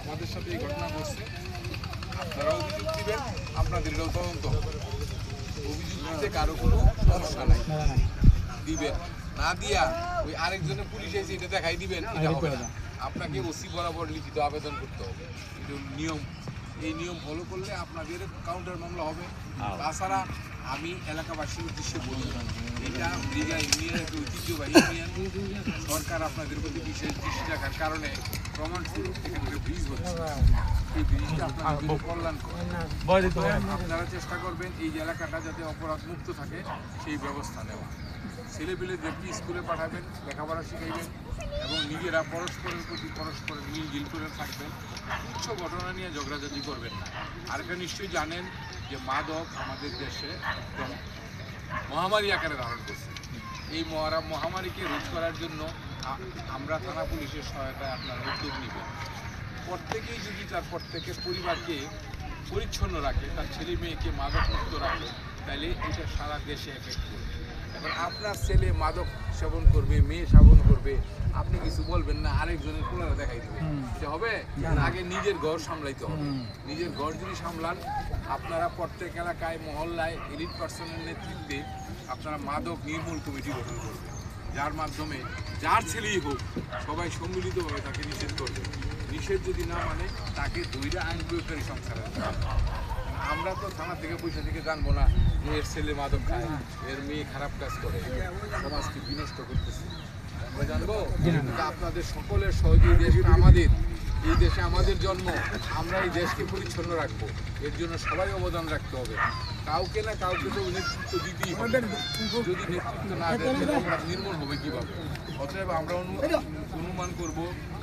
আমাদের সাথে এই ঘটনা ঘটছে, আপনারা অভিযোগ দিবেন, আপনাদের এটাও তদন্ত হবে। অভিযোগ দিতে কারো কোনো সমস্যা নাই, দিবেন। না দিয়া ওই আরেকজনের পুলিশ এসে এটা দেখাই দিবেন, এটা হবে না। আপনাকে ওসি বরাবর লিখিত আবেদন করতে হবে, এটা নিয়ম। এই নিয়ম ফলো করলে আপনাদের কাউন্টার মামলা হবে। তাছাড়া আমি এলাকাবাসীর উদ্দেশ্যে বলি, এটা মৃগা ইউনিয়নের একটা ঐতিহ্যবাহী ইউনিয়ন। সরকার আপনাদের প্রতি বিশেষ দৃষ্টি রাখার কারণে প্রমাণস্বরূপ এখানে একটা ব্রিজ হচ্ছে। এই ব্রিজটা আপনাদের জন্য কল্যাণকর। আপনারা চেষ্টা করবেন এই এলাকাটা যাতে অপরাধ মুক্ত থাকে সেই ব্যবস্থা নেওয়া। ছেলেপেলেদেরকে স্কুলে পাঠাবেন, লেখাপড়া শিখাইবেন এবং নিজেরা পরস্পরের প্রতি পরস্পরের মিলজিল করে থাকবেন। তুচ্ছ ঘটনা নিয়ে ঝগড়াঝাটি করবেন না। আর এটা নিশ্চয়ই জানেন যে মাদক আমাদের দেশে একদম মহামারী আকারে ধারণ করছে। এই মহামারীকে রোধ করার জন্য আমরা থানা পুলিশের সহায়তায় আপনারা উদ্যোগ নেবেন। প্রত্যেকেই যদি তার প্রত্যেকের পরিবারকে পরিচ্ছন্ন রাখে, তার ছেলে মেয়েকে মাদক মুক্ত রাখে, তাহলে এটা সারা দেশে এফেক্ট করবে। এখন আপনার ছেলে মাদক সেবন করবে, মেয়ে সেবন করবে, আপনি কিছু বলবেন না, আরেকজনের কোলারে দেখাই দেবে, এটা হবে? আগে নিজের ঘর সামলাইতে হবে। নিজের ঘর যদি সামলান, আপনারা প্রত্যেক এলাকায় মহল্লায় এলিট পার্সনের নেতৃত্বে আপনারা মাদক নির্মূল কমিটি গঠন করবেন, যার মাধ্যমে যার ছেলেই হোক সবাই সম্মিলিতভাবে তাকে নিষেধ করবে। নিষেধ যদি না মানে তাকে দুইটা আইন প্রয়োগকারী সংসারে। আমরা তো থানা থেকে পয়সা থেকে জানবো না যে এর ছেলে মাদক খায়, এর মেয়ে খারাপ কাজ করে, সমাজকে বিনষ্ট করতেছে, আমরা জানবো? কিন্তু আপনাদের সকলের সহযোগী, দেশটা আমাদের, এই দেশে আমাদের জন্ম, আমরা এই দেশকে পরিচ্ছন্ন রাখবো, এর জন্য সবাই অবদান রাখতে হবে। কাউকে না কাউকে তো নেতৃত্ব দিতেই হবে। যদি নেতৃত্ব না দেয় অপরাধ নির্মূল হবে কীভাবে? অতএব আমরা অনুমান করব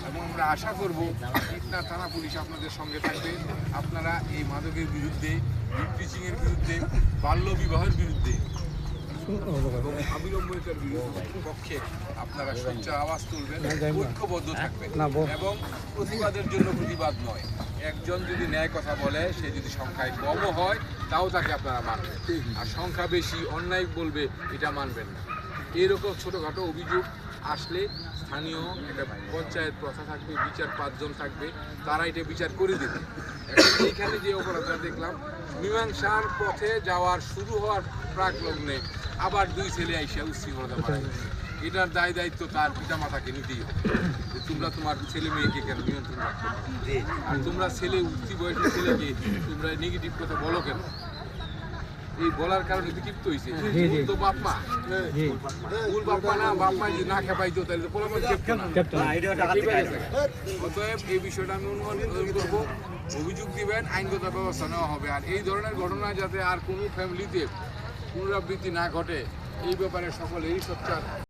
এবং আমরা আশা করব ইটনা থানা পুলিশ আপনাদের সঙ্গে থাকবে। আপনারা এই মাদকের বিরুদ্ধে, টিচিংয়ের বিরুদ্ধে, বাল্য বিবাহের বিরুদ্ধে এবং অবিলম্বিতার পক্ষে আপনারা সোচ্চার আওয়াজ তুলবেন, ঐক্যবদ্ধ থাকবেন এবং প্রতিবাদের জন্য প্রতিবাদ নয়। একজন যদি ন্যায় কথা বলে, সে যদি সংখ্যায় কমও হয় তাও তাকে আপনারা মানবেন, আর সংখ্যা বেশি অন্যায় বলবে এটা মানবেন না। এরকম ছোটোখাটো অভিযোগ আসলে স্থানীয় একটা পঞ্চায়েত প্রথা থাকবে, বিচার 5 জন থাকবে, তারা এটা বিচার করে দেবে। এখন এইখানে যে অপরাধটা দেখলাম, মীমাংসার পথে যাওয়ার শুরু হওয়ার প্রাক লগ্নে আবার 2 ছেলে আইসা উচ্ছৃঙ্খলতা মারা গেছে। এটার দায়িত্ব তার পিতা মাতাকে নিতেই হবে, যে তোমরা তোমার ছেলে মেয়েকে কেন নিয়ন্ত্রণ রাখতে, আর তোমরা ছেলে উঠতি বয়সের ছেলেকে তোমরা নেগেটিভ কথা বলো কেন? এই বলার কারণে বিক্ষিপ্ত হয়েছে তো বাপ মা, ভুল বাপ মা না, বাপ মা যদি না খেপাইতো তাহলে তো পোলাপান খেপতো না। অতএব এই বিষয়টা আমি অনুমান করবো, অভিযোগ দিবেন, আইনগত ব্যবস্থা নেওয়া হবে। আর এই ধরনের ঘটনা যাতে আর কোনো ফ্যামিলিতে পুনরাবৃত্তি না ঘটে, এই ব্যাপারে সকলেরই সোচ্চার